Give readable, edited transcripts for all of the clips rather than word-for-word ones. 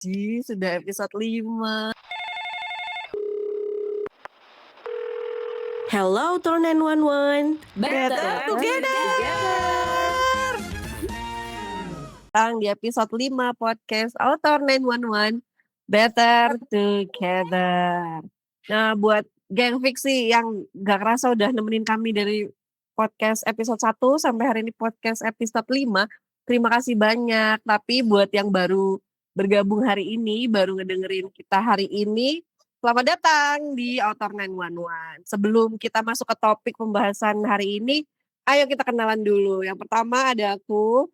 Sudah episode 5. Hello Tor 911. Better together. Sekarang di episode 5 podcast Author 911 Better Together. Nah, buat geng fiksi yang gak kerasa udah nemenin kami dari podcast episode 1 sampai hari ini podcast episode 5, terima kasih banyak. Tapi buat yang baru bergabung hari ini, baru ngedengerin kita hari ini, selamat datang di Author 911. Sebelum kita masuk ke topik pembahasan hari ini, ayo kita kenalan dulu. Yang pertama ada Aku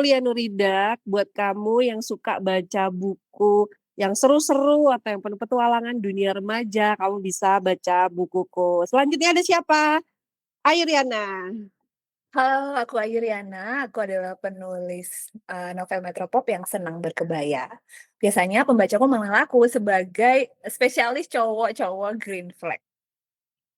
Lia Nurida. Buat kamu yang suka baca buku yang seru-seru atau yang penuh petualangan dunia remaja, kamu bisa baca bukuku. Selanjutnya ada siapa? Ayo Riana. Halo, aku Ayu Riana. Aku adalah penulis novel Metropop yang senang berkebaya. Biasanya pembacaku mengenal aku sebagai spesialis cowok-cowok green flag.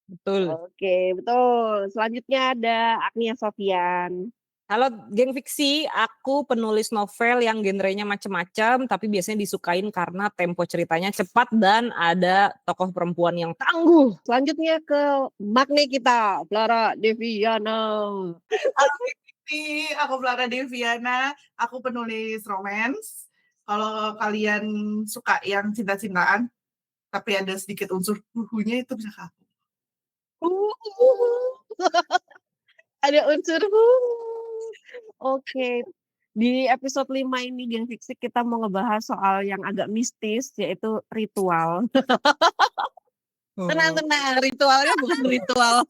Betul. Oke, betul. Selanjutnya ada Agnia Sofian. Halo geng fiksi, aku penulis novel yang genrenya macam-macam, tapi biasanya disukain karena tempo ceritanya cepat dan ada tokoh perempuan yang tangguh. Selanjutnya ke Magne kita, Clara Deviana. Halo Fiksi, aku Clara Deviana, aku penulis romance. Kalau kalian suka yang cinta-cintaan, tapi ada sedikit unsur huhunya, itu bisa ke aku. Ada unsur Oke. Di episode 5 ini Geng Fiksi kita mau ngebahas soal yang agak mistis, yaitu ritual. Tenang, ritualnya bukan ritual.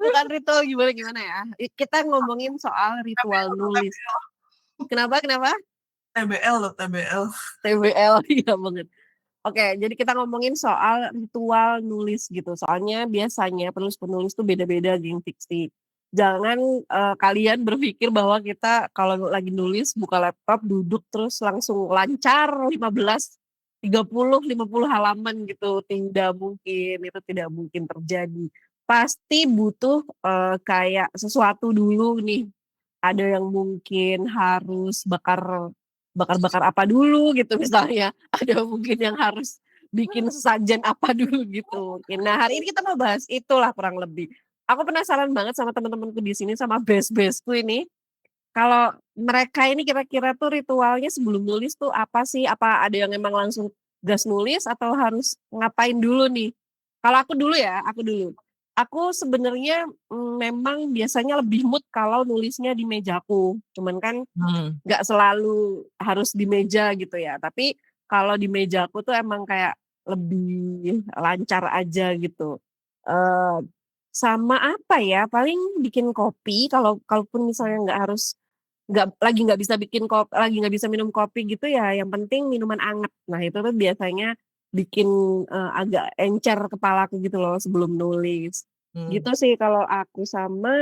Bukan ritual gimana ya. Kita ngomongin soal ritual nulis. Kenapa? TBL loh, TBL. TBL, iya banget. Oke, jadi kita ngomongin soal ritual nulis gitu. Soalnya biasanya penulis-penulis tuh beda-beda Geng Fiksi. Jangan kalian berpikir bahwa kita kalau lagi nulis buka laptop, duduk terus langsung lancar 15, 30, 50 halaman gitu. Tidak mungkin, itu tidak mungkin terjadi. Pasti butuh kayak sesuatu dulu nih. Ada yang mungkin harus bakar apa dulu gitu misalnya. Ada mungkin yang harus bikin sesajen apa dulu gitu. Nah, hari ini kita mau bahas itulah kurang lebih. Aku penasaran banget sama teman-temanku di sini sama best-bestku ini. Kalau mereka ini kira-kira tuh ritualnya sebelum nulis tuh apa sih? Apa ada yang emang langsung gas nulis atau harus ngapain dulu nih? Kalau aku dulu ya, aku dulu. Aku sebenarnya memang biasanya lebih mood kalau nulisnya di mejaku. Cuman kan nggak selalu harus di meja gitu ya. Tapi kalau di mejaku tuh emang kayak lebih lancar aja gitu. Eh, Sama apa ya, paling bikin kopi kalaupun misalnya nggak bisa bikin kopi, lagi nggak bisa minum kopi gitu ya, yang penting minuman anget. Nah itu tuh biasanya bikin agak encer kepalaku gitu loh sebelum nulis. Gitu sih kalau aku sama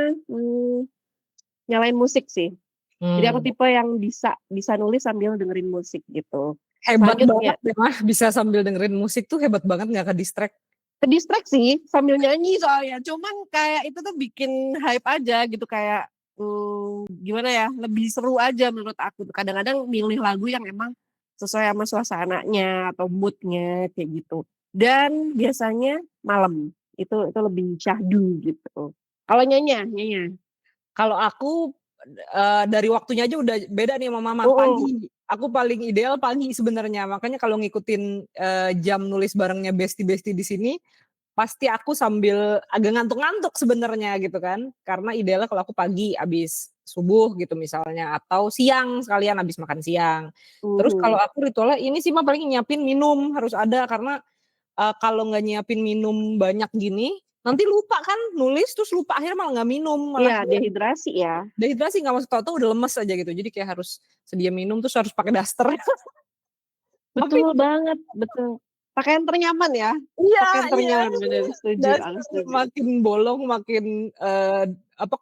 nyalain musik sih. Jadi aku tipe yang bisa nulis sambil dengerin musik gitu. Hebat Selanjutnya, banget ya, bisa sambil dengerin musik tuh hebat banget, nggak ke distract. ke-distract sih sambil nyanyi soalnya. Cuman kayak itu tuh bikin hype aja gitu, kayak gimana ya, lebih seru aja menurut aku. Kadang-kadang milih lagu yang emang sesuai sama suasananya atau moodnya kayak gitu. Dan biasanya malam itu lebih syahdu gitu. Kalau Nyanya. Kalau aku dari waktunya aja udah beda nih sama Mama. Pagi. Aku paling ideal pagi sebenarnya. Makanya kalau ngikutin jam nulis barengnya Besti di sini, pasti aku sambil agak ngantuk-ngantuk sebenarnya gitu kan. Karena idealnya kalau aku pagi abis subuh gitu misalnya, atau siang sekalian abis makan siang. Terus kalau aku ritualnya ini sih mah paling nyiapin minum harus ada, karena kalau nggak nyiapin minum banyak gini, nanti lupa kan nulis, terus lupa akhirnya malah nggak minum. Iya, dehidrasi ya. Dehidrasi nggak, masuk tahu udah lemes aja gitu. Jadi kayak harus sedia minum, terus harus pakai daster. Betul banget, betul. Pakaian ternyaman ya. Iya, Pakaian ternyaman, benar, setuju. makin bolong, makin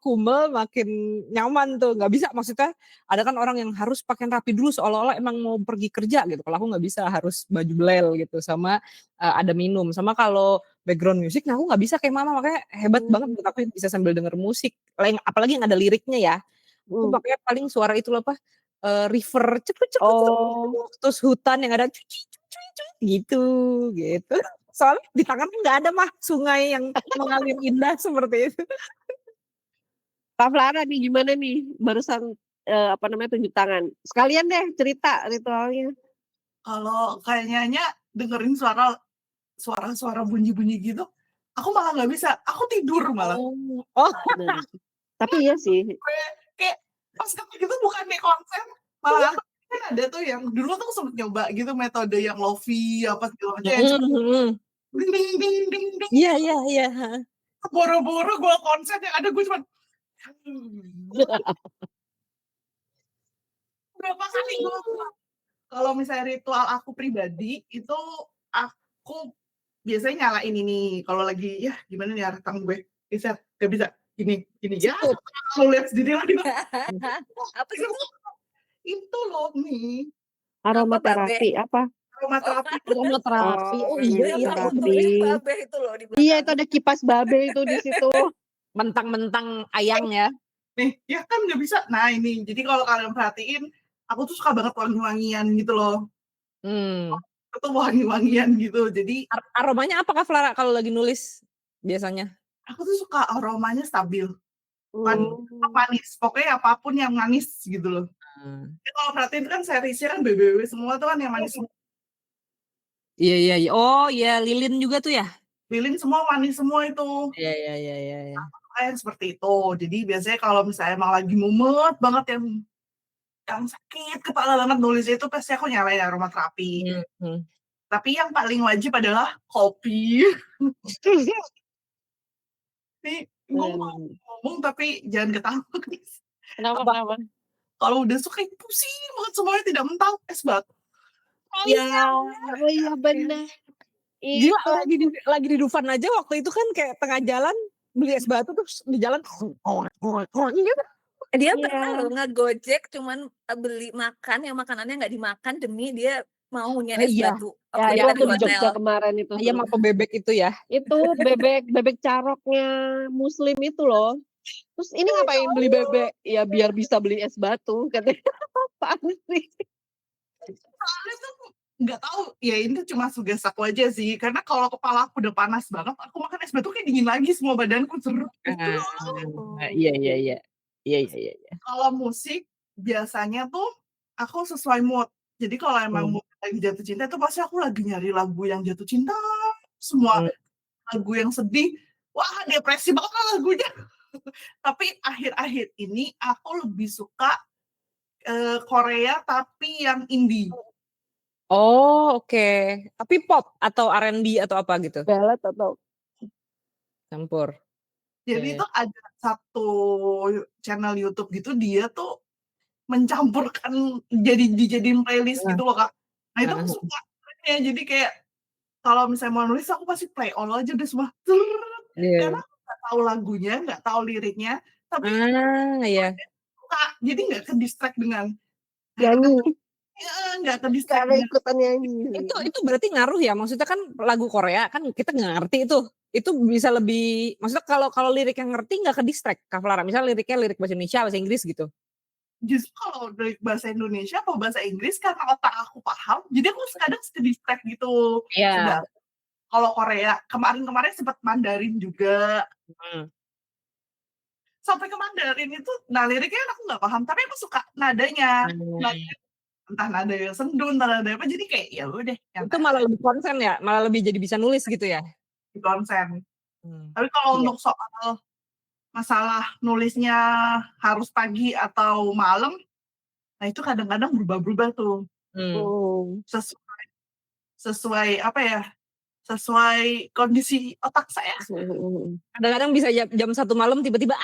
kumel, makin nyaman tuh. Nggak bisa, maksudnya ada kan orang yang harus pakaian rapi dulu seolah-olah emang mau pergi kerja gitu. Kalau aku nggak bisa, harus baju belel gitu, sama ada minum. Sama kalau background music, nah aku nggak bisa kayak Mama, makanya hebat banget buat aku bisa sambil denger musik. Apalagi yang ada liriknya ya. Aku pakainya paling suara itu loh, river cepet Oh. terus hutan yang ada gitu. Soalnya di tangan nggak ada mah sungai yang mengalir indah seperti itu. Kak Flara nih gimana nih barusan tunjuk tangan? Sekalian deh cerita ritualnya. Kalau kayaknya dengerin suara bunyi-bunyi gitu, aku malah nggak bisa. Aku tidur malah. Oh, Bener. Tapi iya sih. Kayak pas gitu bukan nih konser, malah kan ada tuh yang dulu tuh sempet nyoba gitu metode yang lofi apa segala macam yang ding ding ding ding ding. Iya. Boro-boro gue konser yang ada gue cuma berapa kali gue kalau misalnya ritual aku pribadi itu aku biasanya nyalain ini kalau lagi ya gimana nih rekam gue bisa gak bisa gini ya kalau lihat sendiri lagi Apa sih itu? itu loh nih Aromaterapi apa? aromaterapi Aromaterapi. Oh iya Yang aku terapi. tulis babe itu loh di belakang. Iya itu ada kipas babe itu di situ. Mentang-mentang ayang ya. nih ya kan nggak bisa. Nah ini jadi kalau kalian perhatiin aku tuh suka banget wangi-wangian gitu loh. Itu wangi-wangian gitu. Jadi Aromanya apa Kak Flara kalau lagi nulis biasanya? aku tuh suka aromanya stabil. Manis. Pokoknya apapun yang manis gitu loh. Jadi kalau perhatiin kan seriesnya kan BBW semua tuh kan yang manis. Iya. Oh iya, lilin juga tuh ya? Lilin semua manis semua itu. Iya. Kayak seperti itu. Jadi biasanya kalau misalnya emang lagi mumet banget yang sakit kepala banget nulis itu pasti aku nyalain aromaterapi. Tapi yang paling wajib adalah kopi. Nih, gue mau ngomong tapi jangan ketawa. Kenapa? Kalau udah suka pusing banget semuanya tidak mental es batu. Iya benar. Gila lagi di Dufan aja waktu itu kan kayak tengah jalan beli es batu terus di jalan gitu. Dia pernah loh ngegojek cuman beli makan yang makanannya nggak dimakan demi dia maunya es batu. Ya, itu Waktu waktu di Jogja kemarin itu. Ayam apa bebek itu ya? Itu bebek caroknya Muslim itu loh. Terus ini ngapain beli bebek? Ya biar bisa beli es batu katanya. Apaan sih? Soalnya tuh nggak tahu ya ini cuma suges aku aja sih karena kalau kepala aku udah panas banget aku makan es batu kayak dingin lagi semua badanku serut gitu loh. Iya. Kalau musik biasanya tuh aku sesuai mood. Jadi kalau emang mood lagi jatuh cinta itu pasti aku lagi nyari lagu yang jatuh cinta semua. Lagu yang sedih, wah depresi banget lagunya. Tapi akhir-akhir ini aku lebih suka Korea tapi yang indie. Oh oke. Tapi pop atau R&B atau apa gitu? Ballad atau Campur. Jadi itu ada satu channel YouTube gitu dia tuh mencampurkan dijadiin playlist gitu loh Kak. Nah itu aku suka ya. Jadi kayak kalau misalnya mau nulis aku pasti play all aja udah semua. Karena aku nggak tahu lagunya, nggak tahu liriknya, tapi suka. Jadi nggak ke distract dengan nyanyi. Nggak ke distract Karena ikutan nyanyi. Itu berarti ngaruh ya? Maksudnya kan lagu Korea kan kita nggak ngerti itu. Itu bisa lebih, maksudnya kalau lirik yang ngerti nggak ke distract Kak Flara? Misalnya liriknya lirik bahasa Indonesia, bahasa Inggris gitu. Justru kalau lirik bahasa Indonesia atau bahasa Inggris karena otak aku paham, jadi aku kadang ke distract gitu. Iya. Kalau Korea kemarin sempat Mandarin juga. Sampai ke Mandarin itu, nah liriknya aku nggak paham, tapi aku suka nadanya. Entah nada yang sendu, entah nada apa, jadi kayak ya udah. Itu malah lebih konsen ya, malah lebih jadi bisa nulis gitu ya? Di konsen. Tapi kalau untuk soal masalah nulisnya harus pagi atau malam, nah itu kadang-kadang berubah-berubah tuh. Sesuai apa ya? Sesuai kondisi otak saya. Kadang-kadang bisa jam 1 malam tiba-tiba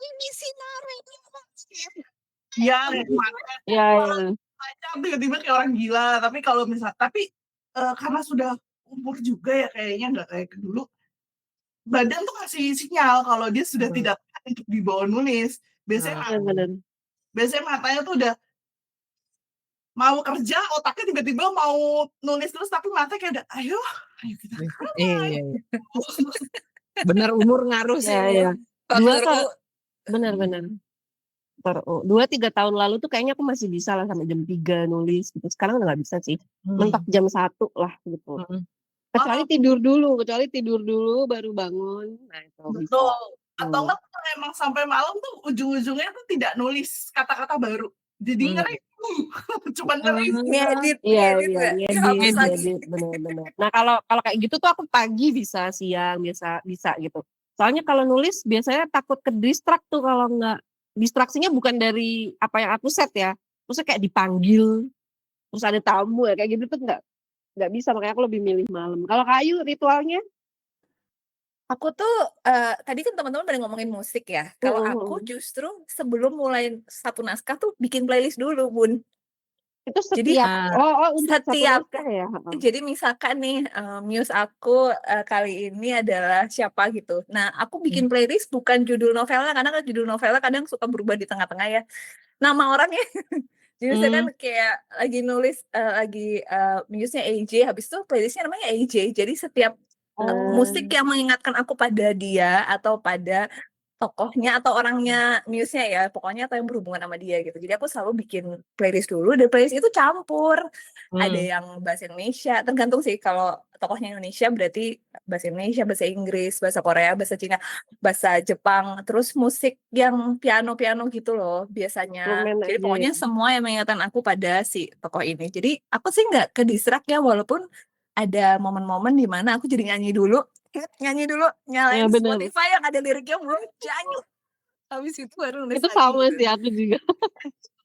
ini sinare. Iya, Iya. tiba-tiba kayak orang gila. Tapi kalau karena sudah umur juga ya kayaknya nggak kayak dulu. Badan tuh kasih sinyal kalau dia sudah tidak untuk dibawa nulis. Biasanya matanya tuh udah mau kerja, otaknya tiba-tiba mau nulis terus tapi matanya kayak udah ayo kita. Iya. Bener umur ngaruh sih. Iya. Benar. 2-3 tahun lalu tuh kayaknya aku masih bisa lah sampai jam 3 nulis gitu. Sekarang udah nggak bisa sih. Mentok jam 1 lah gitu. Kecuali tidur dulu baru bangun. Nah, itu bisa. Betul. Atau enggak emang sampai malam tuh ujung-ujungnya tuh tidak nulis kata-kata baru. Jadi nge-review. Cuman nge-review. Ngedit Iya, nggak ngedit, habis lagi. bener. Nah, kalau kayak gitu tuh aku pagi bisa, siang bisa gitu. Soalnya kalau nulis biasanya takut ke distract tuh kalau nggak, distraksinya bukan dari apa yang aku set ya. Terusnya kayak dipanggil, terus ada tamu ya kayak gitu tuh nggak bisa, makanya aku lebih milih malam. Kalau Kayu ritualnya? Aku tuh tadi kan teman-teman pada ngomongin musik ya. Kalau aku justru sebelum mulai satu naskah tuh bikin playlist dulu, Bun. Itu Jadi setiap untuk satu setiap naskah ya? jadi misalkan nih muse aku kali ini adalah siapa gitu. Nah, aku bikin playlist bukan judul novelnya karena kan judul novelnya kadang suka berubah di tengah-tengah ya. Nama orangnya. Jadi misalkan kayak lagi nulis lagi muse-nya AJ, habis itu playlistnya namanya AJ. Jadi setiap musik yang mengingatkan aku pada dia atau pada tokohnya atau orangnya muse-nya ya, pokoknya atau yang berhubungan sama dia gitu. Jadi aku selalu bikin playlist dulu dan playlist itu campur. Ada yang bahasa Indonesia, tergantung sih kalau tokohnya Indonesia berarti bahasa Indonesia, bahasa Inggris, bahasa Korea, bahasa Cina, bahasa Jepang, terus musik yang piano-piano gitu loh biasanya. Instrumen Jadi aja pokoknya ya? semua yang mengingatkan aku pada si tokoh ini. Jadi aku sih nggak ke distract ya, walaupun ada momen-momen di mana aku jadi nyanyi dulu, nyalain Ya bener. Spotify yang ada liriknya, nyanyi. Habis itu baru nulis Itu lagi sama gitu. sih aku juga.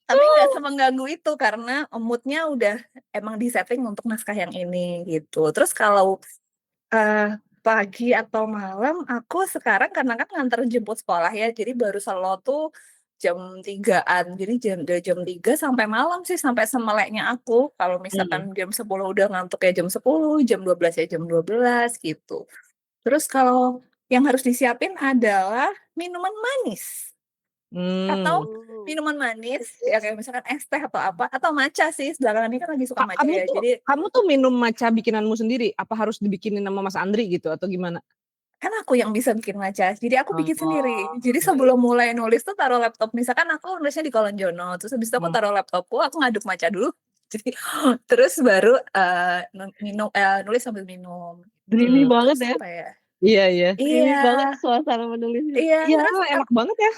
Tapi nggak semengganggu itu karena mood-nya udah emang di-setting untuk naskah yang ini gitu. Terus kalau pagi atau malam aku sekarang karena kan nganter jemput sekolah ya, jadi baru selo tuh jam 3-an. Jadi dari jam 3 sampai malam sih, sampai semeleknya aku. Kalau misalkan jam 10 udah ngantuk ya jam 10, jam 12 ya jam 12 gitu. Terus kalau yang harus disiapin adalah minuman manis. Atau minuman manis, ya kayak misalkan es teh atau apa, atau matcha sih, belakangan ini kan lagi suka matcha ya. Jadi Kamu tuh minum matcha bikinanmu sendiri? Apa harus dibikinin sama Mas Andri gitu atau gimana? kan aku yang bisa bikin matcha, jadi aku bikin sendiri. Jadi sebelum mulai nulis tuh taruh laptop, misalkan aku nulisnya di Kolonjono, terus habis itu aku taruh laptopku, aku ngaduk matcha dulu, jadi terus baru nulis sambil minum. Dreamy banget Terus ya? apa ya? Iya. Dreamy Iya, banget suasana menulisnya. iya. Iya, Terus enak banget ya.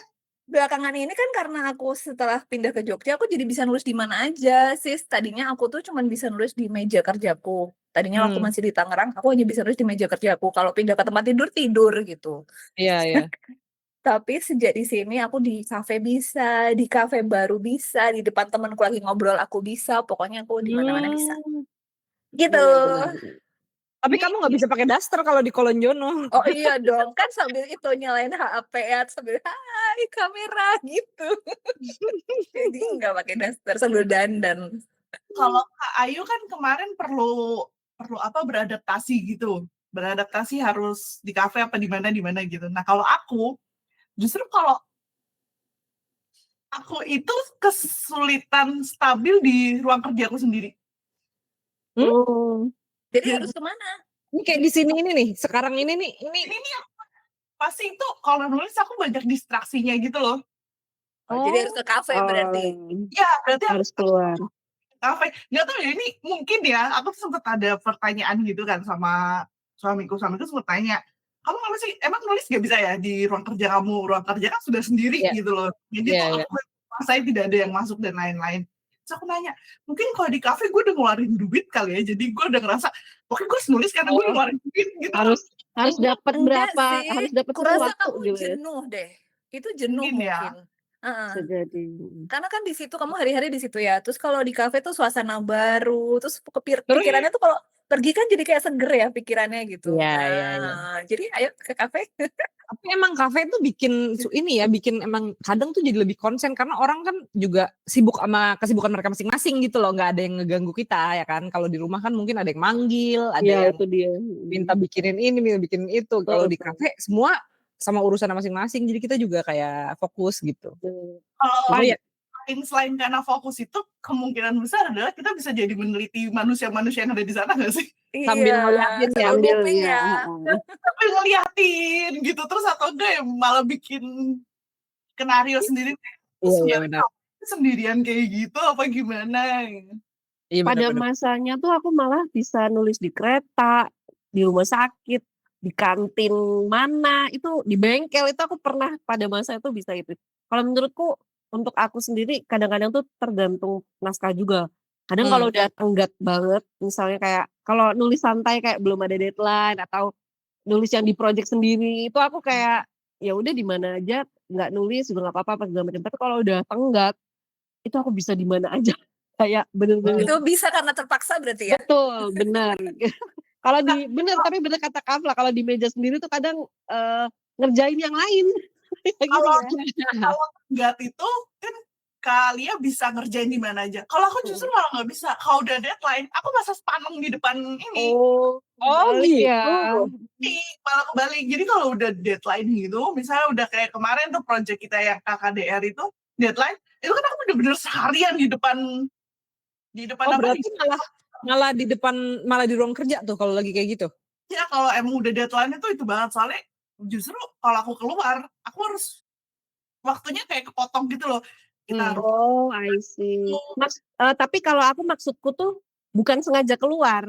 belakangan ini kan karena aku setelah pindah ke Jogja, aku jadi bisa nulis di mana aja, sis. Tadinya aku tuh cuman bisa nulis di meja kerjaku. Tadinya waktu masih di Tangerang, aku hanya bisa nulis di meja kerjaku. Kalau pindah ke tempat tidur gitu. Iya. Tapi sejak di sini aku di kafe bisa, di kafe baru bisa, di depan temanku lagi ngobrol aku bisa, pokoknya aku di mana-mana bisa. Gitu. Benar. Tapi kamu nggak bisa pakai daster kalau di Kolonjono. Oh iya dong, kan sambil itu nyalain HP ya, sambil hai kamera gitu. Jadi nggak pakai daster sambil dandan. Kalau Kak Ayu kan kemarin perlu apa beradaptasi gitu. Beradaptasi harus di kafe apa di mana gitu. Nah, kalau aku justru kalau aku itu kesulitan stabil di ruang kerja aku sendiri. Jadi harus kemana? Ini kayak di sini ini nih, sekarang ini nih. Ini pasti itu kalau nulis aku banyak distraksinya gitu loh. Jadi harus ke kafe berarti. Ya, berarti harus keluar. Kafe. Nggak tahu ya, ini mungkin ya, aku sempat ada pertanyaan gitu kan sama suamiku sempat tanya, kamu apa sih, emang nulis nggak bisa ya di ruang kerja kamu? Ruang kerja kan sudah sendiri gitu loh. Jadi tuh aku saya tidak ada yang masuk dan lain-lain. Terus aku nanya, mungkin kalau di kafe gue udah ngeluarin duit kali ya, jadi gue udah ngerasa, oke gue harus nulis karena gue udah ngeluarin duit gitu. Harus dapat berapa, sih. harus dapat kurasa sesuatu kamu gitu ya. jenuh deh. Itu jenuh mungkin. Ya. Bisa jadi. Karena kan di situ kamu hari-hari di situ ya. Terus kalau di kafe tuh suasana baru, terus pikirannya tuh kalau pergi kan jadi kayak seger ya pikirannya gitu. Iya. Jadi ayo ke kafe. Tapi emang kafe tuh bikin ini ya, bikin emang kadang tuh jadi lebih konsen karena orang kan juga sibuk sama kesibukan mereka masing-masing gitu loh, nggak ada yang ngeganggu kita ya kan. Kalau di rumah kan mungkin ada yang manggil, ada yang itu dia. minta bikinin ini, minta bikinin itu. Kalau di kafe semua sama urusan masing-masing, jadi kita juga kayak fokus gitu. Kalau selain karena fokus itu kemungkinan besar adalah kita bisa jadi meneliti manusia-manusia yang ada di sana nggak sih? Sambil ngeliatin ya, sambil ngeliatin gitu, terus atau enggak ya malah bikin skenario sendiri. Terus Iya sebenarnya benar. kamu sendirian kayak gitu apa gimana? Iya Pada benar. masanya tuh aku malah bisa nulis di kereta, di rumah sakit, di kantin mana, itu di bengkel itu aku pernah pada masa itu bisa itu. Kalau menurutku untuk aku sendiri kadang-kadang tuh tergantung naskah juga. Kadang kalau udah tenggat banget, misalnya kayak kalau nulis santai kayak belum ada deadline atau nulis yang di project sendiri, itu aku kayak ya udah di mana aja, nggak nulis juga nggak apa-apa apa segala macam. Tapi kalau udah tenggat, itu aku bisa di mana aja. Kayak bener-bener Itu bisa karena terpaksa berarti ya? betul, bener. Kalau bener, tapi bener kata Kafla, kalau di meja sendiri tuh kadang, ngerjain yang lain. Kayak gitu Kalau ya. kalau tenggat itu kan kalian bisa ngerjain di mana aja. Kalau aku justru malah nggak bisa. Kalau udah deadline, aku masa sepaneng di depan ini. Oh, Oh balik ya. gitu. Malah kebalik. Jadi kalau udah deadline gitu, misalnya udah kayak kemarin tuh project kita yang KKDR itu deadline, itu kan aku bener-bener seharian di depan Oh apa berarti malah di depan, malah di ruang kerja tuh kalau lagi kayak gitu? ya kalau emang udah deadline itu banget soalnya justru kalau aku keluar aku harus waktunya kayak kepotong gitu loh. Kita harus Oh, I see. Tapi kalau aku maksudku tuh bukan sengaja keluar,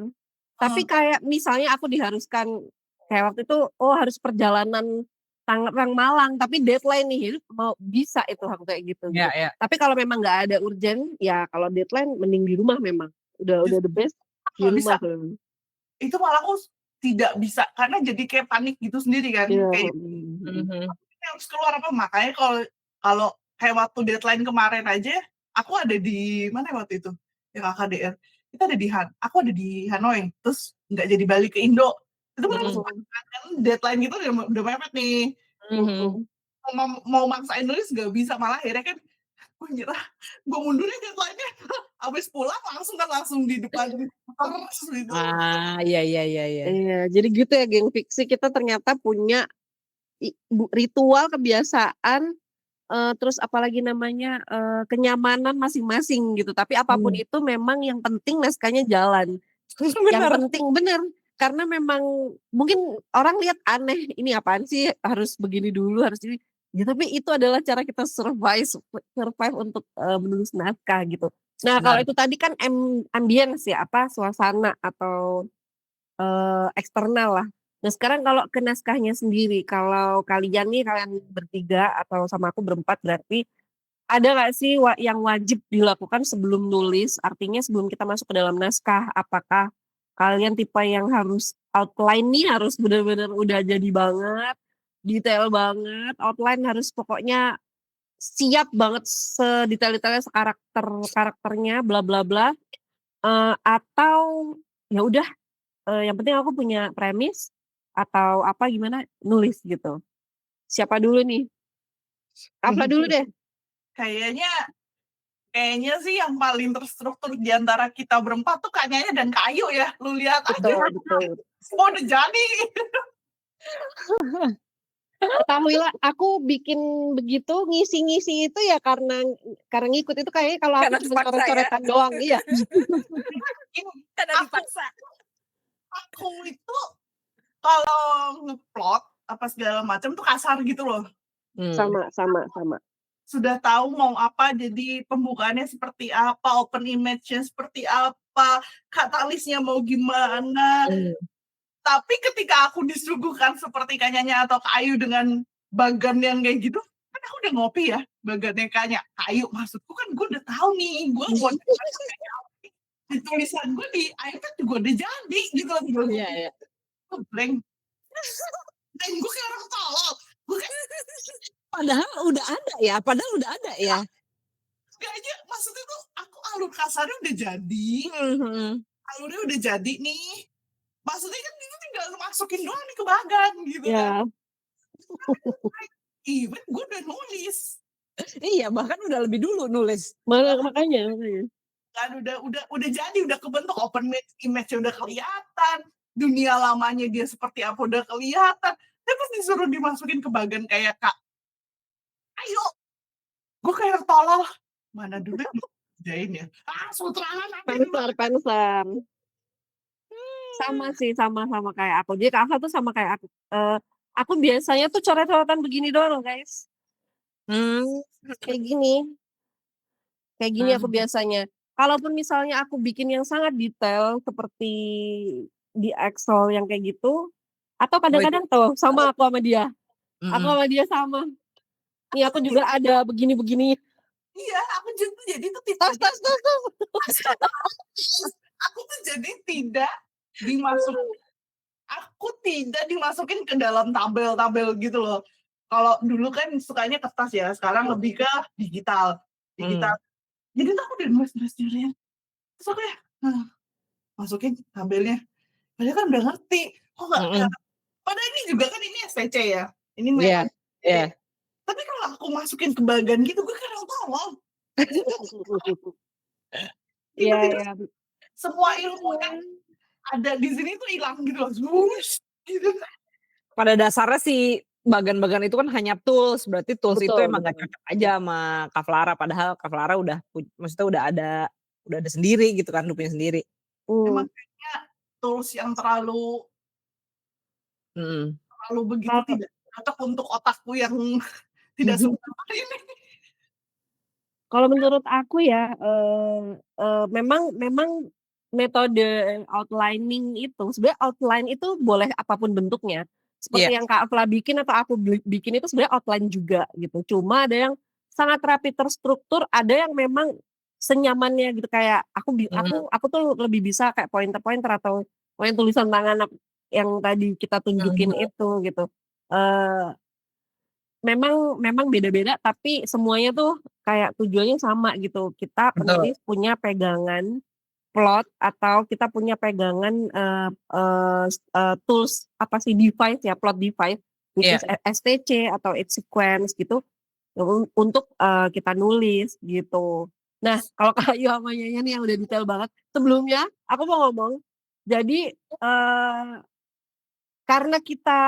tapi kayak misalnya aku diharuskan kayak waktu itu, oh harus perjalanan Tangerang Malang, tapi deadline nih, jadi mau bisa itu aku kayak gitu Iya gitu. iya. Tapi kalau memang nggak ada urgent, ya kalau deadline mending di rumah memang. Udah the best di nggak bisa. rumah tuh. Itu malah aku tidak bisa karena jadi kayak panik gitu sendiri kan. Iya, Kayak harus keluar apa makanya kalau kayak waktu deadline kemarin aja aku ada di mana waktu itu ya KKDR kita ada aku ada di Hanoi terus nggak jadi balik ke Indo itu kan harus kan deadline gitu udah mepet nih mau maksain nulis nggak bisa malah akhirnya kan gue nyerah gue mundurnya deadline-nya habis pulang langsung di depan terus gitu. Iya iya iya iya. Iya, jadi gitu ya geng fiksi kita ternyata punya ritual, kebiasaan, terus apalagi namanya, kenyamanan masing-masing gitu. Tapi apapun itu memang yang penting naskahnya jalan. Yang Bener. penting bener, karena memang mungkin orang lihat aneh, "Ini apaan sih harus begini dulu, harus ini." Ya tapi itu adalah cara kita survive untuk, menulis naskah gitu. Nah kalau Benar. itu tadi kan ambience ya, apa, suasana atau eksternal lah. Nah sekarang kalau ke naskahnya sendiri, kalau kalian nih, kalian bertiga atau sama aku berempat berarti, ada nggak sih yang wajib dilakukan sebelum nulis? Artinya sebelum kita masuk ke dalam naskah, apakah kalian tipe yang harus outline nih harus bener-bener udah jadi banget, detail banget, outline harus pokoknya siap banget sedetail-detailnya karakternya bla bla bla, atau ya udah yang penting aku punya premis, atau apa gimana, nulis gitu. Siapa dulu nih? Afla dulu deh. Kayaknya sih yang paling terstruktur di antara kita berempat tuh Kak Nyanya dan Kak Ayu ya. Lu lihat aja Betul. semua udah jadi. Ketahuilah aku bikin begitu, ngisi-ngisi itu ya karena ngikut itu kayaknya kalau aku Karena cuma dipaksa ya? coret-coretan doang, iya. Karena dipaksa. Aku itu kalau ngeplot apa segala macam tuh kasar gitu loh. Sama. Sudah tahu mau apa, jadi pembukaannya seperti apa, open image-nya seperti apa, katalisnya mau gimana. Tapi ketika aku disuguhkan seperti Kak Nyanya atau Kak Ayu dengan bagan yang kayak gitu, kan aku udah ngopi ya, bagannya Kak Ayu. Maksudku kan gue udah tahu nih, gue mau di tulisan gue di iPad juga udah jadi gitu loh. Iya. Blank. Dan gue kayak orang tolol. Gue kayak Padahal udah ada ya. gak aja, maksudnya tuh aku alur kasarnya udah jadi. Alurnya udah jadi nih. Maksudnya kan itu tinggal masukin doang nih ke bagan gitu Ya. kan. Even gue udah nulis. Iya, bahkan udah lebih dulu nulis. Makanya. Kan udah jadi, udah kebentuk open image udah kelihatan. Dunia lamanya dia seperti apa udah kelihatan. Terus disuruh dimasukin ke bagan kayak Kak Ayo. Gue kayak tolol. Mana dulu yang jain ya? Sutradara Pensar. Sama sih, sama kayak aku. Jadi Kak Afla tuh sama kayak aku. Aku biasanya tuh coret-coretan begini doang loh guys. Hmm. Kayak gini aku Hmm. biasanya. Kalaupun misalnya aku bikin yang sangat detail seperti di Excel yang kayak gitu, atau Oh itu. kadang-kadang tuh sama aku sama dia. Aku Mm-mm. sama dia sama. Nih aku Aku juga juga, ada begini-begini. iya, aku juga jadi tuh Tas tipenya tas tas tas. aku tuh jadi tidak dimasuk aku tidak dimasukin ke dalam tabel-tabel gitu loh. Kalau dulu kan sukanya kertas ya, sekarang lebih ke digital. Digital. Hmm. Jadi tuh aku udah nulis-nulis. Terus aku ya, masukin tabelnya. Padahal kan udah ngerti. Kok nggak Mm-mm. padahal ini juga kan ini STC ya. Ini Iya, metode iya. STC. Tapi kalau aku masukin ke bagan gitu, gue kan tolong. Iya, Tiba-tiba iya. semua ilmu yang ada di sini tuh hilang gitu loh. Wush, gitu. Pada dasarnya sih bagan-bagan itu kan hanya tools, berarti tools itu Betul, emang gak betul. cocok aja sama Kak Flara, padahal Kak Flara maksudnya udah ada sendiri gitu kan, punya sendiri. Hmm. Emang kayaknya tools yang terlalu Mm. begitu Kalau tidak cocok untuk otakku yang tidak sebentar ini. kalau menurut aku ya, memang memang metode outlining itu sebenarnya outline itu boleh apapun bentuknya. Iya. Seperti yang Kak Afla bikin atau aku bikin itu sebenarnya outline juga gitu. Cuma ada yang sangat rapi terstruktur, ada yang memang senyamannya gitu kayak Mm. aku tuh lebih bisa kayak pointer-pointer atau tulisan tangan yang tadi kita tunjukin Mm. itu gitu. Eee Memang memang beda-beda, tapi semuanya tuh kayak tujuannya sama gitu. Kita Betul. penulis punya pegangan plot atau kita punya pegangan, tools apa sih, device ya, plot device, which Iya. is STC atau It sequence gitu, untuk, kita nulis gitu. Nah, kalau Kak Ayu sama Yayan yang udah detail banget, sebelumnya aku mau ngomong, jadi, karena kita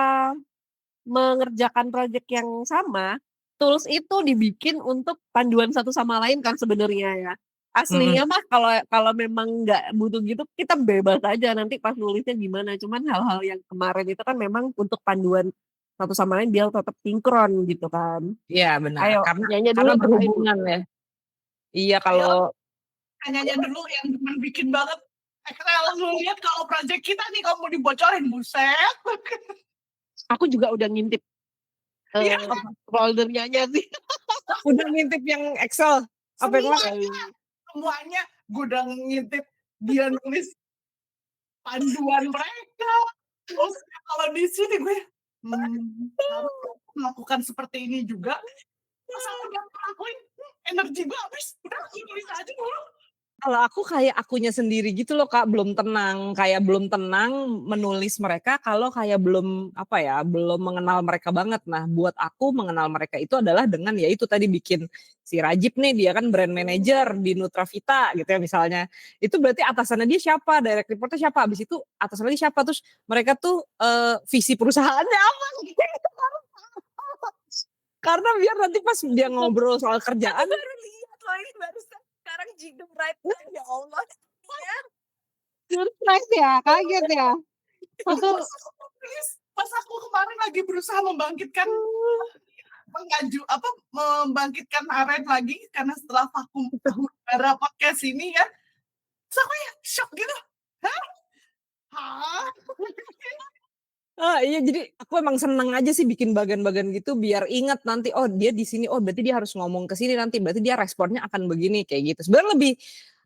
mengerjakan project yang sama, tools itu dibikin untuk panduan satu sama lain kan sebenarnya ya. Mm. Aslinya mah kalau kalau memang nggak butuh gitu, kita bebas aja nanti pas nulisnya gimana. Cuman hal-hal yang kemarin itu kan memang untuk panduan satu sama lain biar tetap sinkron gitu kan. Iya benar, Ayo, karena nyanyi dulu karena apa Kak Ibu? berhubungan ya. Iya Ayo, kalau tanyanya dulu yang bikin banget. Excel, lu lihat kalau project kita nih kamu dibocorin, buset. Aku juga udah ngintip, Iya, foldernya aja sih. udah ngintip yang Excel, apa yang mana? semuanya gue udah ngintip dia nulis panduan mereka. Terus kalau di sini gue harus melakukan seperti ini juga. Pas aku udah ngelakuin, energi gue habis. Udah aku tulis aja dulu. Kalau aku kayak akunya sendiri gitu loh Kak, belum tenang, kayak belum tenang menulis mereka kalau kayak belum apa ya, belum mengenal mereka banget. Nah, buat aku mengenal mereka itu adalah dengan ya itu tadi bikin si Rajib nih, dia kan brand manager di Nutravita gitu ya misalnya. Itu berarti atasannya dia siapa, direct reportnya siapa, habis itu atasannya dia siapa, terus mereka tuh visi perusahaannya apa gitu. Karena biar nanti pas dia ngobrol soal Aku kerjaan, baru lihat loh ini barusan sekarang Jigem right now, ya Allah. Ya, Surprise ya, kaget ya. Itu Pas aku kemarin lagi berusaha membangkitkan membangkitkan Aren lagi karena setelah vakum udara podcast ini ya. Terus aku ya shock gitu. Hah? iya jadi aku emang seneng aja sih bikin bagan-bagan gitu biar ingat nanti oh dia di sini, oh berarti dia harus ngomong ke sini nanti, berarti dia responnya akan begini kayak gitu. Sebenarnya lebih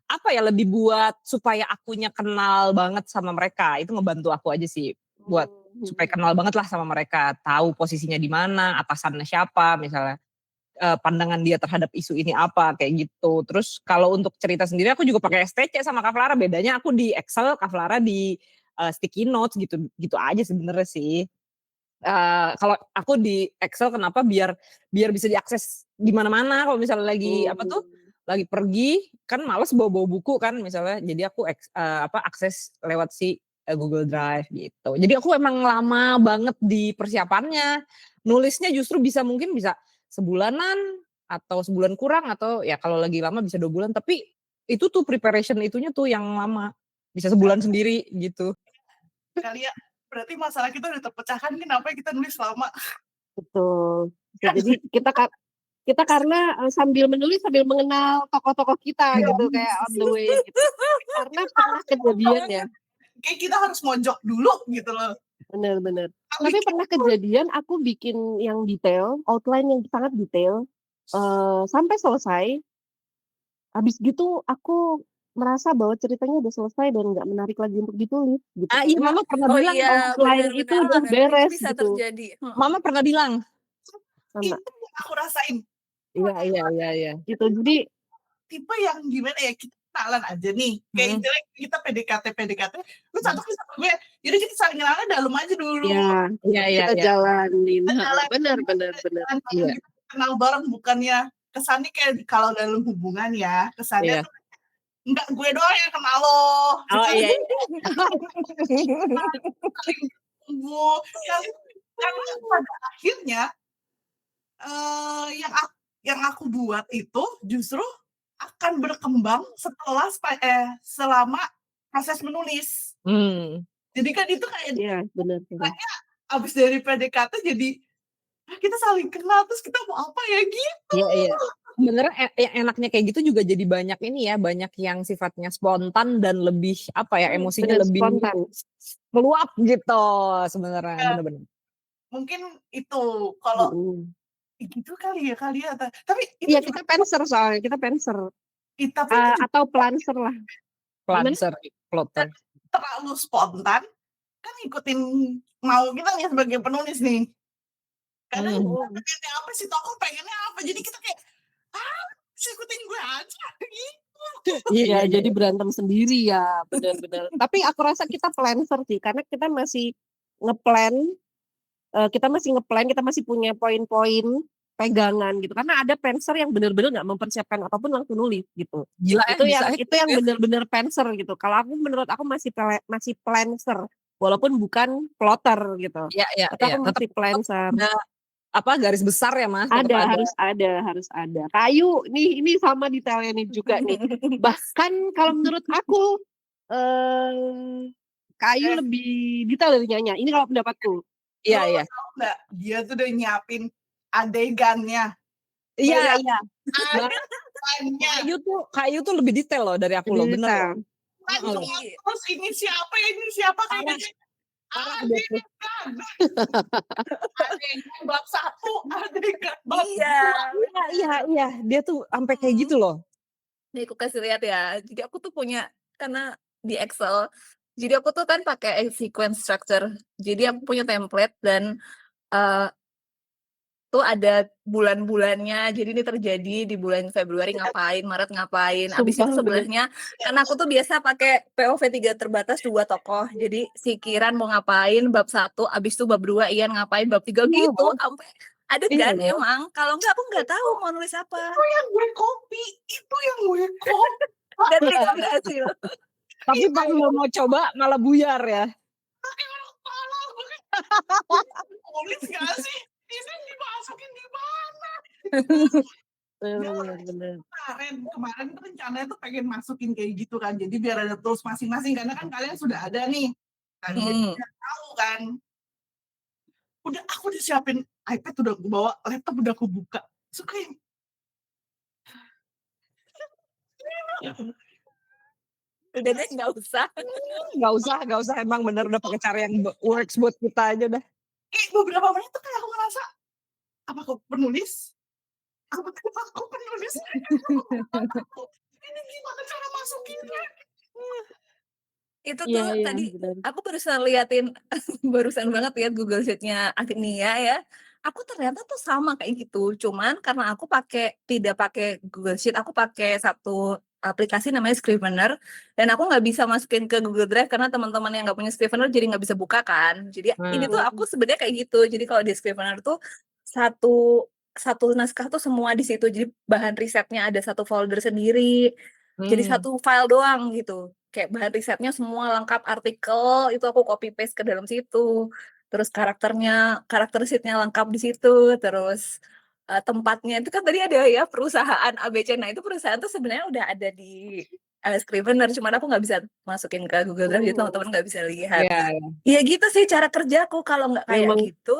apa ya, lebih buat supaya akunya kenal banget sama mereka. Itu ngebantu aku aja sih buat supaya kenal banget lah sama mereka, tahu posisinya di mana, atasannya siapa misalnya. Pandangan dia terhadap isu ini apa kayak gitu. Terus kalau untuk cerita sendiri aku juga pakai STC sama Kak Flara, bedanya aku di Excel, Kak Flara di sticky notes gitu gitu aja sebenarnya sih. Kalau aku di Excel kenapa biar biar bisa diakses di mana-mana kalau misalnya lagi apa tuh lagi pergi kan males bawa-bawa buku kan misalnya, jadi aku akses lewat si Google Drive gitu. Jadi aku emang lama banget di persiapannya, nulisnya justru mungkin bisa sebulanan atau sebulan kurang atau ya kalau lagi lama bisa 2 bulan, tapi itu tuh preparation itunya tuh yang lama, bisa sebulan sendiri gitu. Kali ya, berarti masalah kita udah terpecahkan kenapa kita nulis lama. betul. Jadi kita Kita karena sambil menulis sambil mengenal tokoh-tokoh kita Iya. gitu kayak on the way gitu. Karena pernah kejadian ya. Kayak kita harus mojok dulu gitu loh. Bener. Tapi Tapi pernah kejadian aku bikin yang detail, outline yang sangat detail, sampai selesai. Habis gitu aku merasa bahwa ceritanya udah selesai dan nggak menarik lagi untuk ditulis gitu. Iya, Karena Mama pernah Oh bilang iya, outline itu udah benar-benar. Itu beres bisa gitu. terjadi. Mama pernah bilang. Sama. itu yang aku rasain. Iya. Gitu. Jadi Tipe yang gimana ya, kita kenalan aja nih. Kayak istilahnya kita PDKT. Lu satu gue. Jadi kita saling kenalan dalam aja dulu. ya Iya. kita jalanin. Kita jalan. Bener. Jalan bareng Iya. gitu, kenal bareng, bukannya kesannya kayak kalau dalam hubungan ya, kesannya Iya. tuh enggak gue doang yang kenal lo. Oh iya. Saling tunggu. Karena pada akhirnya yang aku buat itu justru akan berkembang selama proses menulis. Jadi kan itu kayak Iya, benar. abis dari PDKT jadi kita saling kenal terus kita mau apa ya gitu. Iya. Sebenarnya yang enaknya kayak gitu juga jadi banyak ini ya, banyak yang sifatnya spontan dan lebih apa ya, emosinya Bener, lebih spontan. meluap gitu sebenarnya. Ya. Bener-bener. Mungkin itu kalau gitu kali ya. Tapi itu Iya, kita penser soalnya, kita penser. tapi itu Atau planser lah. Planser, plotter. terlalu spontan kan ikutin mau kita nih sebagai penulis nih. Kadang pengennya apa sih tokoh pengennya apa, jadi kita kayak ikutin gue aja gitu. Iya, jadi berantem sendiri ya, benar. Tapi aku rasa kita planser sih, karena kita masih ngeplan, kita masih punya poin-poin pegangan gitu. Karena ada planser yang benar-benar nggak mempersiapkan apapun langsung nulis gitu. Gila Itu yang benar-benar planser gitu. Kalau aku menurut aku masih planser, walaupun bukan plotter gitu. Iya. Tapi aku masih planser. Ada apa garis besar ya Mas? Harus ada. Kayu ini sama detailnya nih juga nih. Bahkan kalau menurut aku kayu lebih detail dari Nyanya. Ini kalau pendapatku. Iya. Tahu nggak, dia tuh udah nyiapin adegannya. Iya. Kayu tuh lebih detail loh dari aku loh, bener. Terus ini siapa kayak gitu. Adegan bab 1, adegan bab 2. Iya, dia tuh sampai kayak gitu loh. Nih aku kasih lihat ya. Jadi aku tuh punya, karena di Excel, jadi aku tuh kan pakai sequence structure. Jadi aku punya template dan tuh ada bulan-bulannya. Jadi ini terjadi di bulan Februari ngapain, Maret ngapain. Abis itu sebelahnya, karena aku tuh biasa pakai POV 3 terbatas 2 tokoh. Jadi si Kiran mau ngapain bab 1, abis itu bab 2 Ian ngapain bab 3 gitu. Sampai adegan emang. Kalau enggak aku nggak tahu mau nulis apa. Itu yang gue copy. Dan tidak berhasil. Tapi pas lo mau coba malah buyar ya. Nulis gak sih? Ini dimasukin di mana? Bener. Kemarin tuh rencananya tuh pengen masukin kayak gitu kan. Jadi biar ada tools masing-masing. Karena kan kalian sudah ada nih. Jadi tahu kan. Aku udah siapin iPad, udah aku bawa, laptop udah aku buka. Suka yang udah deh nggak usah emang bener udah pakai cara yang works buat kita aja udah. Beberapa menit tuh kayak aku ngerasa apa aku penulis? Ini gimana cara masukinnya? Itu tuh tadi aku barusan banget lihat Google Sheet-nya Agnia ya. Aku ternyata tuh sama kayak gitu. Cuman karena aku tidak pakai Google Sheet, aku pakai satu aplikasi namanya Scrivener, dan aku nggak bisa masukin ke Google Drive karena teman-teman yang nggak punya Scrivener jadi nggak bisa buka kan. Jadi ini tuh aku sebenarnya kayak gitu. Jadi kalau di Scrivener tuh satu naskah tuh semua di situ. Jadi bahan risetnya ada satu folder sendiri. Jadi satu file doang gitu. Kayak bahan risetnya semua lengkap, artikel itu aku copy paste ke dalam situ. Terus karakter sheet-nya lengkap di situ. Terus tempatnya itu kan tadi ada ya perusahaan ABC. Nah itu perusahaan tuh sebenarnya udah ada di Scrivener, cuman aku nggak bisa masukin ke Google Drive, jadi teman-teman nggak bisa lihat. Ya gitu sih cara kerjaku. Kalau nggak kayak gitu,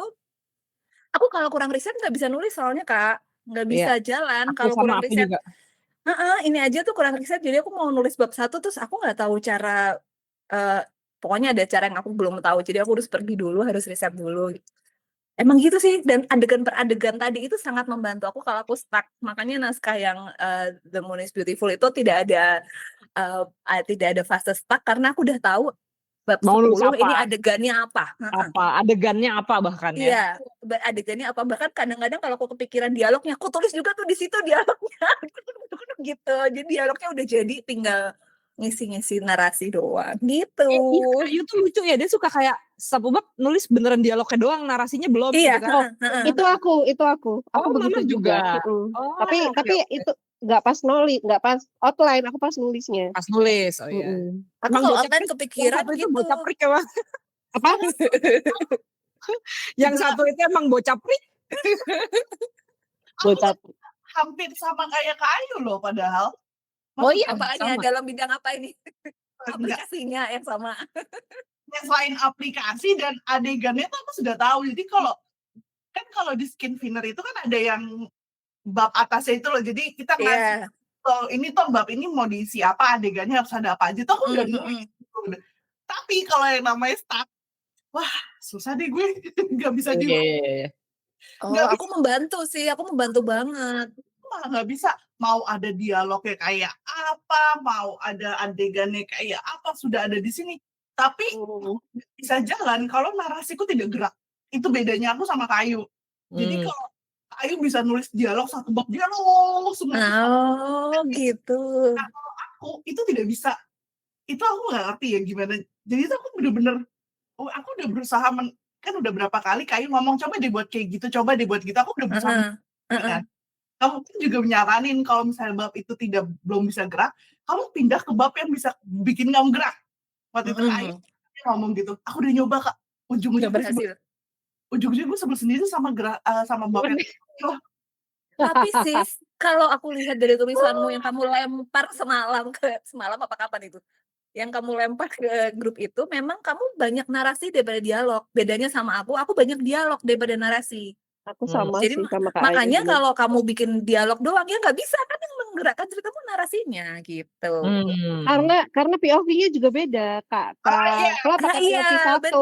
aku kalau kurang riset nggak bisa nulis soalnya Kak. nggak Iya, bisa jalan aku kalau kurang aku riset. juga. Ini aja tuh kurang riset, jadi aku mau nulis bab 1 terus aku nggak tahu cara, pokoknya ada cara yang aku belum tahu, jadi aku harus pergi dulu, harus riset dulu. Emang gitu sih, dan adegan per adegan tadi itu sangat membantu aku kalau aku stuck. Makanya naskah yang, The Moon is Beautiful itu tidak ada fase stuck karena aku udah tahu bab Mau nulis 10 ini apa? adegannya apa. Adegannya apa bahkan ya? Iya, adegannya apa, bahkan kadang-kadang kalau aku kepikiran dialognya, aku tulis juga tuh di situ dialognya, gitu. Jadi dialognya udah jadi, tinggal ngisi-ngisi narasi doang, gitu. Iya, Kayu tuh lucu ya, dia suka kayak satu bab nulis beneran dialognya doang, narasinya belum Iya, gitu kan. Itu aku Oh, begitu Mama juga. juga? Tapi Oh, oke. itu nggak pas outline, aku pas nulisnya. Pas nulis, oh iya. Aku Emang kalau bocah outline prik, yang kepikiran satu itu gitu. bocah prik emang. Apa? Yang Juga satu itu emang bocah prik. aku Bocah. hampir sama kayak Kayu loh padahal. Oh iya, Apanya, sama. dalam bidang apa ini? Enggak, Aplikasinya yang sama. ya selain aplikasi dan adegannya tuh aku sudah tahu. Jadi kalau di Skin Finner itu kan ada yang bab atasnya itu loh. Jadi kita ngasih Iya. ini tuh bab ini mau diisi apa, adegannya harus ada apa aja. Tuh aku udah nulis. Tapi kalau yang namanya start, wah susah deh gue. Nggak bisa di Iya. nggak Aku membantu sih, aku membantu banget. malah nggak bisa. Mau ada dialognya kayak apa, mau ada adegannya kayak apa, sudah ada di sini. Tapi nggak bisa jalan kalau narasiku tidak gerak. Itu bedanya aku sama Kayu. Jadi kalau Kayu bisa nulis dialog satu bab dialog semua. Oh, gitu. Nah, kalau aku itu tidak bisa. Itu aku nggak ngerti ya gimana. Jadi itu aku bener-bener, aku udah berusaha kan udah berapa kali Kayu ngomong coba dibuat kayak gitu, coba dibuat gitu. Aku udah berusaha. Kan? Kamu pun juga menyaranin kalau misalnya bab itu belum bisa gerak, kamu pindah ke bab yang bisa bikin kamu gerak. Waktu itu Kayu ngomong gitu, aku udah nyoba Kak, ujung-ujungnya berhasil. Gue sebel sendiri sama bab yang Tapi sis, kalau aku lihat dari tulisanmu yang kamu lempar semalam apa kapan itu? Yang kamu lempar ke grup itu, memang kamu banyak narasi daripada dialog. Bedanya sama aku banyak dialog daripada narasi. Aku sama Jadi sih sama Kak makanya Ayu. kalau kamu bikin dialog doang ya nggak bisa kan, yang menggerakkan ceritamu narasinya gitu. Karena POV-nya juga beda, Kak. Kalau pakai POV satu,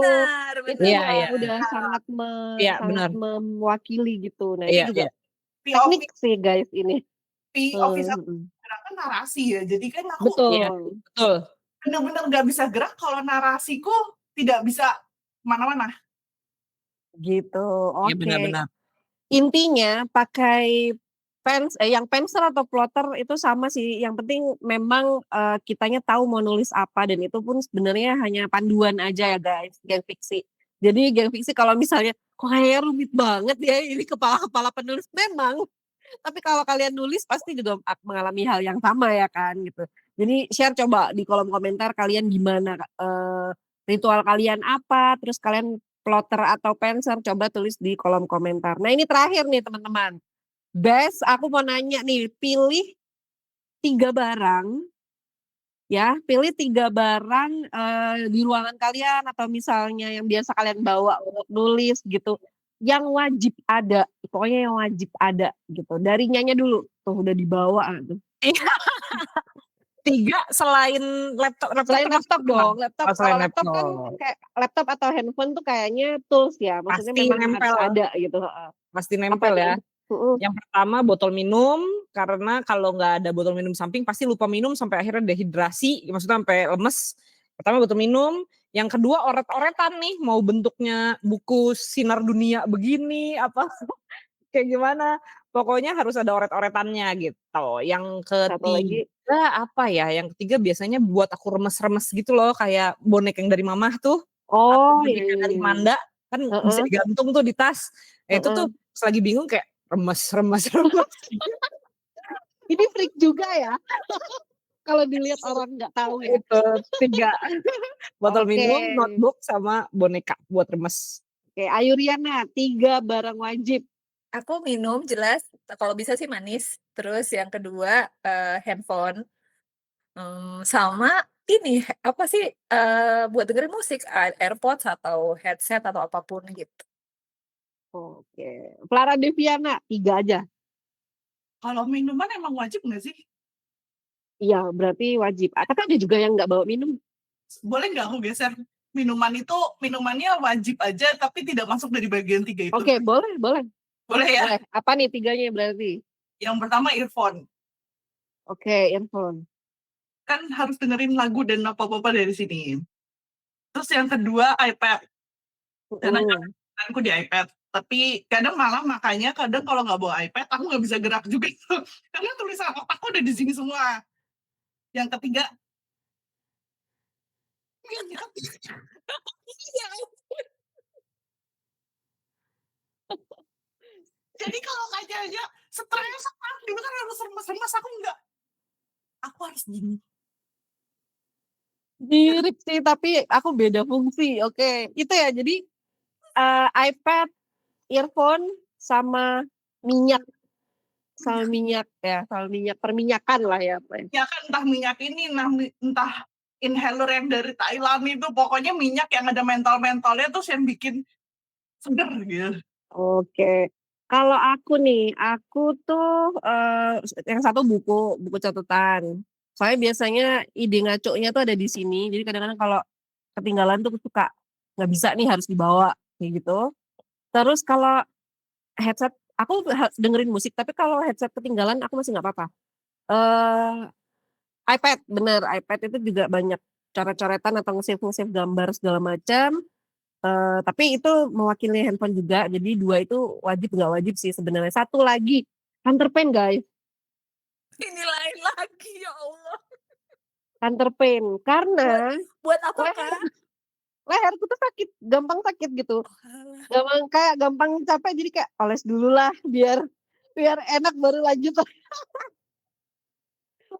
itu Iya. udah sangat benar. mewakili gitu. Nah, Iya, itu juga iya. teknik sih guys ini. POV gerakan narasi ya. Jadi kan aku Betul. benar-benar nggak bisa gerak kalau narasiku tidak bisa mana-mana. Gitu. Iya, Oke. benar-benar. Intinya pakai yang pensil atau plotter itu sama sih. Yang penting memang kitanya tahu mau nulis apa, dan itu pun sebenarnya hanya panduan aja ya guys, geng fiksi. Jadi geng fiksi kalau misalnya kok kayak rumit banget ya ini kepala-kepala penulis, memang. Tapi kalau kalian nulis pasti juga mengalami hal yang sama ya kan gitu. Jadi share coba di kolom komentar kalian gimana, ritual kalian apa, terus kalian plotter atau pensil, coba tulis di kolom komentar. Nah ini terakhir nih teman-teman. Bes, aku mau nanya nih, pilih 3 barang ya, pilih 3 barang di ruangan kalian atau misalnya yang biasa kalian bawa untuk nulis gitu, yang wajib ada, pokoknya yang wajib ada gitu. Dari Nyanya dulu, tuh udah dibawa tuh. 3 selain laptop Selain laptop dong, kalau laptop kan kayak laptop atau handphone tuh kayaknya tools ya, maksudnya pasti memang nempel. harus ada gitu. Pasti nempel ya. Yang pertama botol minum, karena kalau nggak ada botol minum samping pasti lupa minum sampai akhirnya dehidrasi, maksudnya sampai lemes. Pertama botol minum, yang kedua oret-oretan nih, mau bentuknya buku sinar dunia begini apa kayak gimana, pokoknya harus ada oret-oretannya gitu. Yang ketiga apa ya, yang ketiga biasanya buat aku remes-remes gitu loh, kayak bonek yang dari mamah tuh, atau bonek yang dari Manda, kan bisa digantung tuh di tas. Nah, itu tuh pas lagi bingung kayak remes. Ini freak juga ya. Kalau dilihat orang nggak tahu ya. Itu 3 botol minum, notebook, sama boneka buat remes. Oke, Ayu Riana, 3 barang wajib. Aku minum jelas, kalau bisa sih manis. Terus yang kedua handphone, sama ini apa sih, buat dengerin musik, AirPods atau headset atau apapun gitu. Oke, Clara Deviana, 3 aja. Kalau minuman emang wajib nggak sih? Iya, berarti wajib. Tapi ada juga yang nggak bawa minum. Boleh nggak aku geser? Minumannya wajib aja, tapi tidak masuk dari bagian 3 itu. Oke, boleh. Boleh ya? Boleh. Apa nih 3-nya berarti? Yang pertama earphone. Oke, earphone. Kan harus dengerin lagu dan apa-apa dari sini. Terus yang kedua iPad. Karena aku di iPad. Tapi kadang malah makanya kalau nggak bawa iPad, aku nggak bisa gerak juga. Karena tulisan otakku udah di sini semua. Yang ketiga, jadi kalau kayaknya stres, dia kan harus remas-remas, aku enggak. Aku harus gini. Mirip sih, tapi aku beda fungsi. Oke, itu ya. Jadi iPad, earphone, sama minyak. Sama minyak ya, sama minyak perminyakan lah ya. Ya kan entah minyak ini, entah inhaler yang dari Thailand itu, pokoknya minyak yang ada mentol-mentolnya terus yang bikin seger gitu. Oke. Kalau aku nih, aku tuh yang satu buku catatan. Soalnya biasanya ide ngaconya tuh ada di sini. Jadi kadang-kadang kalau ketinggalan tuh suka nggak bisa nih, harus dibawa kayak gitu. Terus kalau headset, aku dengerin musik, tapi kalau headset ketinggalan aku masih nggak apa-apa. Eh iPad, bener, iPad itu juga banyak coret-coretan atau nge-save gambar segala macam. Tapi itu mewakili handphone juga, jadi 2 itu wajib nggak wajib sih sebenarnya. Satu lagi, hunter pain guys, Ini lain lagi, ya Allah. hunter pain. Karena Buat apa, leher Kak? leherku tuh sakit, gampang sakit gitu. Alah. Gampang capek, jadi kayak oles dulu lah biar enak baru lanjut.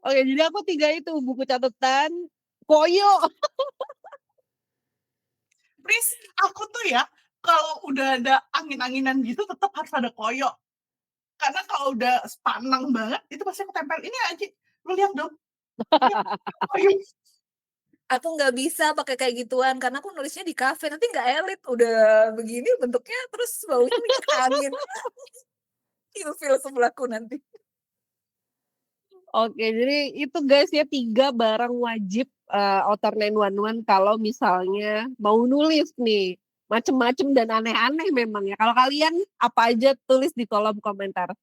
Oke, jadi aku 3 itu, buku catatan, koyo. Please, aku tuh ya, kalau udah ada angin-anginan gitu tetap harus ada koyo. Karena kalau udah sepanang banget, itu pasti aku tempel. Ini aja, lu lihat dong. Koyo. Aku nggak bisa pakai kayak gituan karena aku nulisnya di kafe, nanti nggak elit, udah begini bentuknya terus baunya minyak angin. Ilfil sebelahku nanti. Oke, jadi itu guys ya 3 barang wajib Author 911 kalau misalnya mau nulis nih. Macem-macem dan aneh-aneh memang ya. Kalau kalian apa aja tulis di kolom komentar.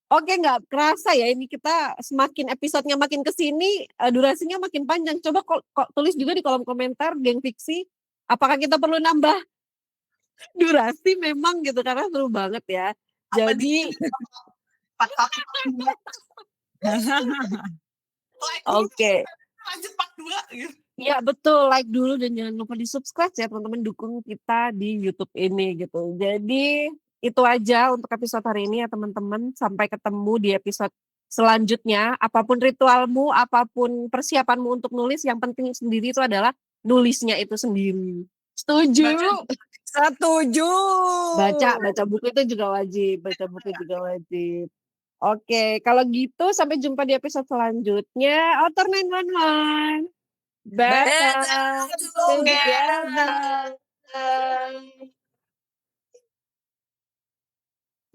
Oke, nggak kerasa ya ini kita semakin episodenya makin kesini durasinya makin panjang. Coba tulis juga di kolom komentar, geng fiksi. Apakah kita perlu nambah durasi memang gitu, karena seru banget ya. Apa Jadi 4 kali. Like dulu, oke. lanjut part 2 gitu. Iya betul, like dulu dan jangan lupa di-subscribe ya teman-teman, dukung kita di YouTube ini gitu. Jadi itu aja untuk episode hari ini ya teman-teman. Sampai ketemu di episode selanjutnya. Apapun ritualmu, apapun persiapanmu untuk nulis, yang penting sendiri itu adalah nulisnya itu sendiri. Setuju? Setuju. Baca buku itu juga wajib, Oke, kalau gitu sampai jumpa di episode selanjutnya. Author 911. Better together.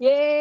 Yeay.